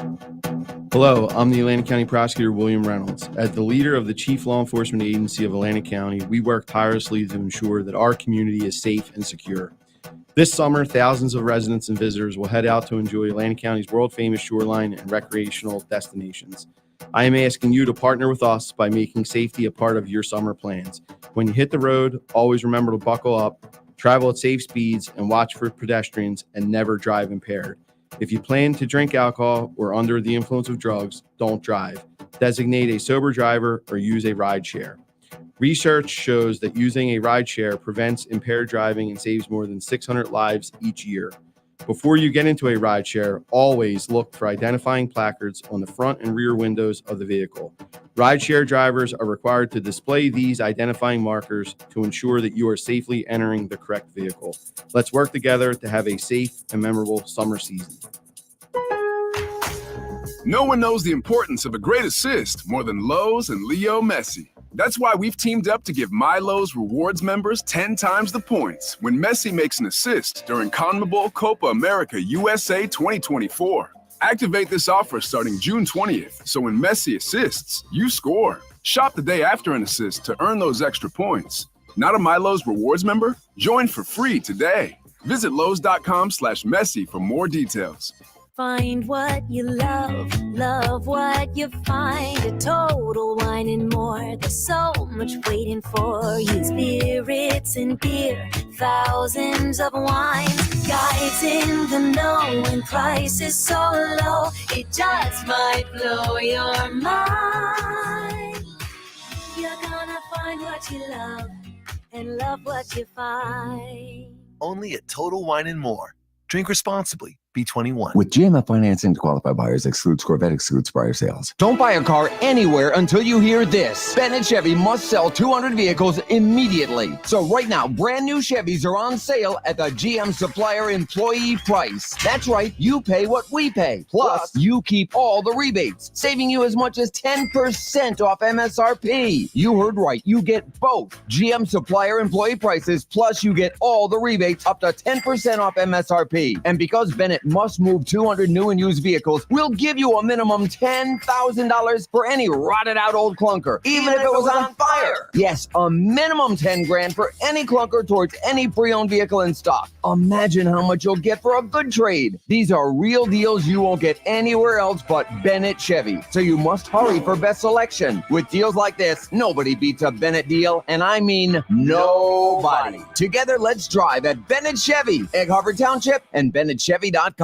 Hello, I'm the Atlantic County Prosecutor William Reynolds. As the leader of the Chief Law Enforcement Agency of Atlantic County, we work tirelessly to ensure that our community is safe and secure. This summer, thousands of residents and visitors will head out to enjoy Atlantic County's world-famous shoreline and recreational destinations. I am asking you to partner with us by making safety a part of your summer plans. When you hit the road, always remember to buckle up, travel at safe speeds, and watch for pedestrians, and never drive impaired. If you plan to drink alcohol or under the influence of drugs, don't drive. Designate a sober driver or use a ride share. Research shows that using a ride share prevents impaired driving and saves more than 600 lives each year. Before you get into a ride share, always look for identifying placards on the front and rear windows of the vehicle. Rideshare drivers are required to display these identifying markers to ensure that you are safely entering the correct vehicle. Let's work together to have a safe and memorable summer season. No one knows the importance of a great assist more than Lowe's and Leo Messi. That's why we've teamed up to give My Lowe's Rewards members 10 times the points when Messi makes an assist during CONMEBOL Copa America USA 2024. Activate this offer starting June 20th, so when Messi assists, you score. Shop the day after an assist to earn those extra points. Not a My Lowe's Rewards member? Join for free today. Visit Lowe's.com/Messi for more details. Find what you love, love what you find. A Total Wine and More. There's so much waiting for you. Spirits and beer, thousands of wines. Guides in the know and prices so low, it just might blow your mind. You're gonna find what you love and love what you find. Only at Total Wine and More. Drink responsibly. B21. With GMF financing to qualified buyers, excludes Corvette, excludes prior sales. Don't buy a car anywhere until you hear this. Bennett Chevy must sell 200 vehicles immediately. So right now, brand new Chevys are on sale at the GM supplier employee price. That's right, you pay what we pay. Plus, you keep all the rebates, saving you as much as 10% off MSRP. You heard right, you get both GM supplier employee prices, plus you get all the rebates up to 10% off MSRP. And because Bennett must move 200 new and used vehicles, we'll give you a minimum $10,000 for any rotted out old clunker, even if it was on fire. Yes, a minimum 10 grand for any clunker towards any pre-owned vehicle in stock. Imagine how much you'll get for a good trade. These are real deals you won't get anywhere else but Bennett Chevy. So you must hurry for best selection. With deals like this, nobody beats a Bennett deal, and I mean nobody. Together, let's drive at Bennett Chevy, Egg Harbor Township, and BennettChevy.com.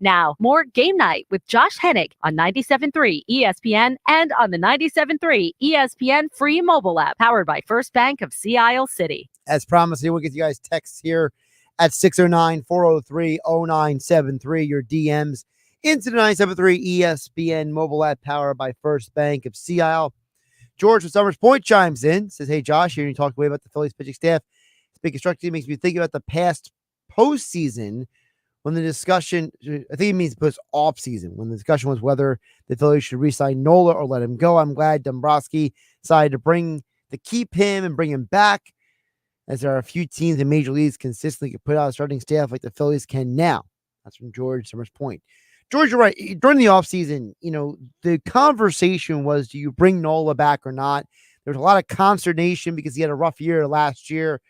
Now, more Game Night with Josh Hennick on 97.3 ESPN and on the 97.3 ESPN free mobile app, powered by First Bank of Sea Isle City. As promised, we'll get you guys texts here at 609-403-0973, your DMs into the 97.3 ESPN mobile app, powered by First Bank of Sea Isle. George from Summers Point chimes in, says, hey, Josh, here you talked way about the Phillies pitching staff. Speaking structure makes me think about the past postseason when the discussion, I think it means post off season, when the discussion was whether the Phillies should re-sign Nola or let him go. I'm glad Dombrowski decided to keep him and bring him back, as there are a few teams in major leagues consistently can put out a starting staff like the Phillies can now. That's from George Summers Point. George, you're right. During the offseason, the conversation was, do you bring Nola back or not? There was a lot of consternation because he had a rough year last year.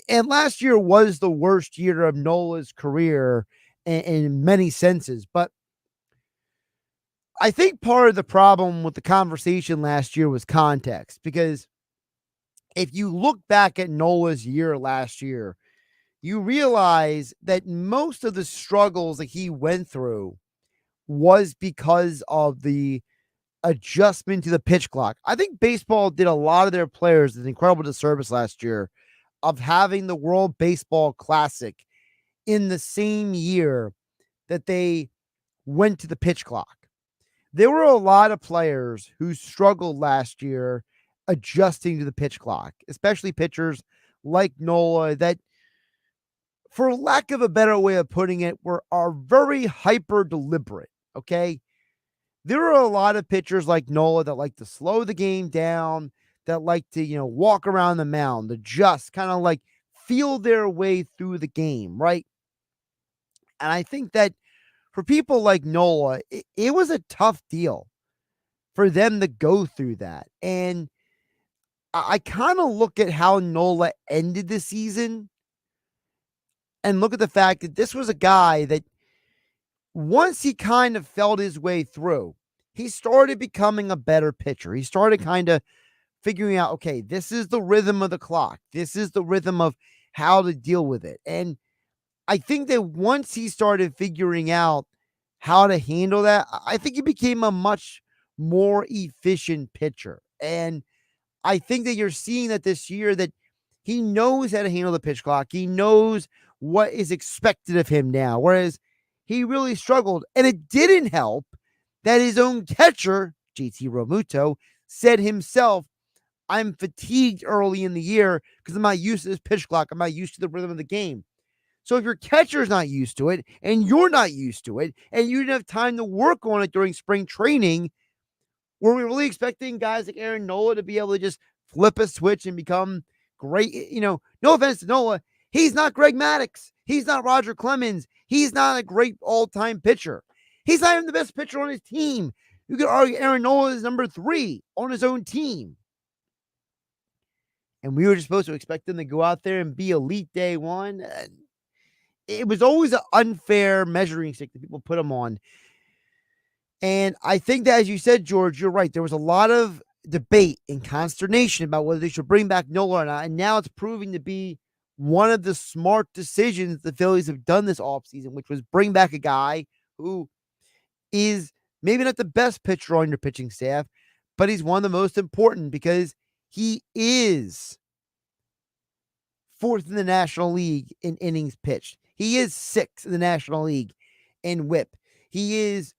And last year was the worst year of Nola's career in many senses. But I think part of the problem with the conversation last year was context, because if you look back at Nola's year last year, you realize that most of the struggles that he went through was because of the adjustment to the pitch clock. I think baseball did a lot of their players an incredible disservice last year of having the World Baseball Classic in the same year that they went to the pitch clock. There were a lot of players who struggled last year adjusting to the pitch clock, especially pitchers like Nola that, for lack of a better way of putting it, are very hyper deliberate. Okay. There are a lot of pitchers like Nola that like to slow the game down, that like to, walk around the mound, to just kind of like feel their way through the game, right? And I think that for people like Nola, it was a tough deal for them to go through that. And I kind of look at how Nola ended the season and look at the fact that this was a guy that once he kind of felt his way through, he started becoming a better pitcher. He started kind of figuring out, okay, this is the rhythm of the clock. This is the rhythm of how to deal with it. And I think that once he started figuring out how to handle that, I think he became a much more efficient pitcher. And I think that you're seeing that this year, that he knows how to handle the pitch clock. He knows what is expected of him now, whereas he really struggled. And it didn't help that his own catcher, JT Realmuto, said himself, I'm fatigued early in the year because I'm not used to this pitch clock. I'm not used to the rhythm of the game. So if your catcher's not used to it and you're not used to it and you didn't have time to work on it during spring training, were we really expecting guys like Aaron Nola to be able to just flip a switch and become great? No offense to Nola. He's not Greg Maddux. He's not Roger Clemens. He's not a great all-time pitcher. He's not even the best pitcher on his team. You could argue Aaron Nola is number 3 on his own team. And we were just supposed to expect him to go out there and be elite day one. It was always an unfair measuring stick that people put him on. And I think that, as you said, George, you're right. There was a lot of debate and consternation about whether they should bring back Nola or not. And now it's proving to be one of the smart decisions the Phillies have done this offseason, which was bring back a guy who is maybe not the best pitcher on your pitching staff, but he's one of the most important because he is 4th in the National League in innings pitched. He is 6th in the National League in whip. He is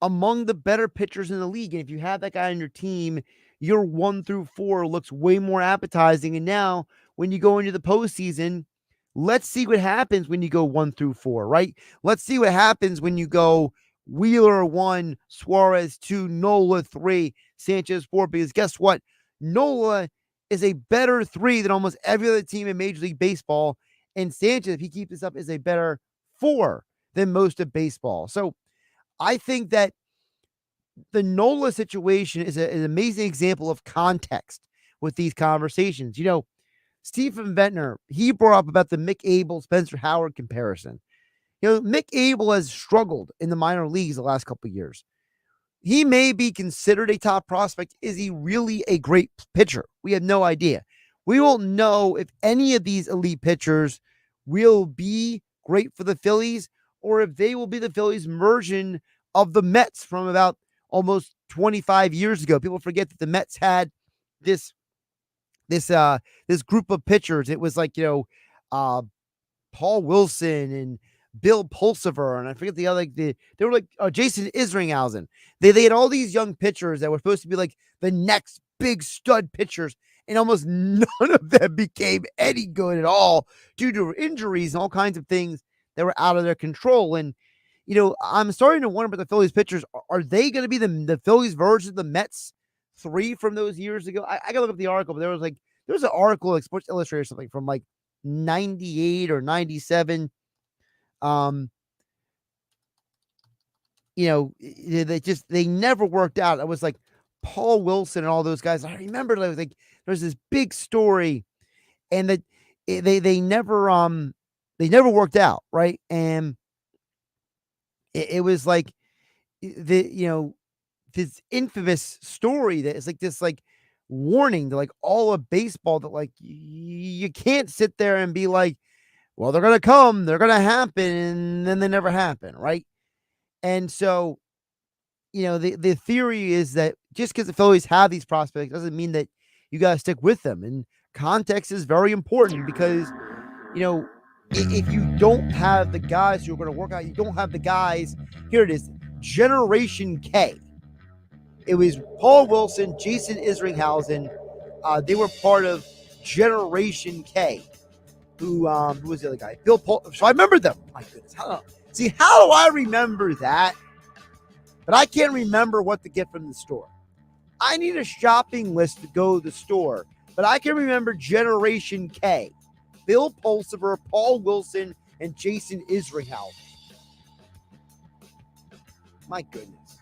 among the better pitchers in the league. And if you have that guy on your team, your 1 through 4 looks way more appetizing. And now when you go into the postseason, let's see what happens when you go 1 through 4, right? Let's see what happens when you go Wheeler 1, Suarez 2, Nola 3, Sanchez 4, because guess what? Nola is a better 3 than almost every other team in Major League Baseball. And Sanchez, if he keeps this up, is a better 4 than most of baseball. So I think that the situation is an amazing example of context with these conversations. You know, Stephen Ventnor, he brought up about the Mick Abel, Spencer Howard comparison. You know, Mick Abel has struggled in the minor leagues the last couple of years. He may be considered a top prospect. Is he really a great pitcher? We have no idea. We won't know if any of these elite pitchers will be great for the Phillies or if they will be the Phillies version of the Mets from about almost 25 years ago. People forget that the Mets had this group of pitchers. It was like, Paul Wilson and Bill Pulsiver, and I forget the other, they were like Jason Isringhausen. They had all these young pitchers that were supposed to be like the next big stud pitchers, and almost none of them became any good at all due to injuries and all kinds of things that were out of their control. And, I'm starting to wonder about the Phillies pitchers. Are they going to be the Phillies version of the Mets 3 from those years ago? I got to look up the article, but there was an article like Sports Illustrated or something from like 98 or 97. They never worked out. It was like Paul Wilson and all those guys. I remember like there's this big story, and that they never worked out, right? And it was like this infamous story that is like this like warning to like all of baseball that like you can't sit there and be like, well, they're going to come, they're going to happen, and then they never happen, right? And so, the theory is that just because the Phillies have these prospects doesn't mean that you got to stick with them. And context is very important because, if you don't have the guys who are going to work out, you don't have the guys, here it is, Generation K. It was Paul Wilson, Jason Isringhausen. They were part of Generation K. Who was the other guy? Bill Paul. So I remember them. My goodness. How do I remember that? But I can't remember what to get from the store. I need a shopping list to go to the store. But I can remember Generation K. Bill Pulsiver, Paul Wilson, and Jason Isringhausen. My goodness.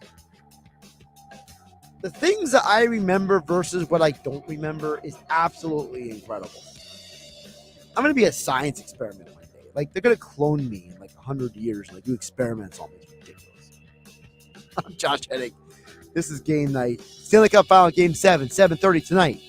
The things that I remember versus what I don't remember is absolutely incredible. I'm going to be a science experiment one day. Like, they're going to clone me in like 100 years and like do experiments on me. It's ridiculous. I'm Josh Hennig. This is game night. Stanley Cup Final Game 7, 7:30 tonight.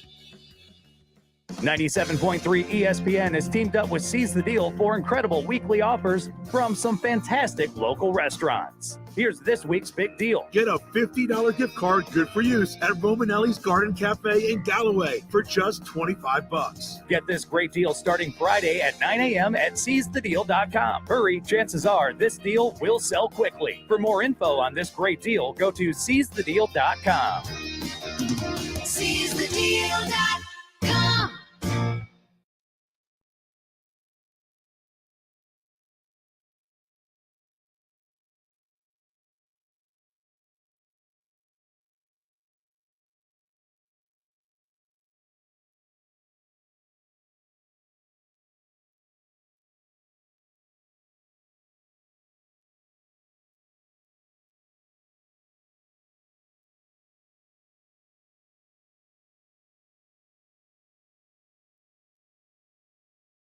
97.3 ESPN has teamed up with Seize the Deal for incredible weekly offers from some fantastic local restaurants. Here's this week's big deal. Get a $50 gift card good for use at Romanelli's Garden Cafe in Galloway for just $25. Get this great deal starting Friday at 9 a.m. at seizethedeal.com. Hurry, chances are this deal will sell quickly. For more info on this great deal, go to seizethedeal.com. SeizeTheDeal.com.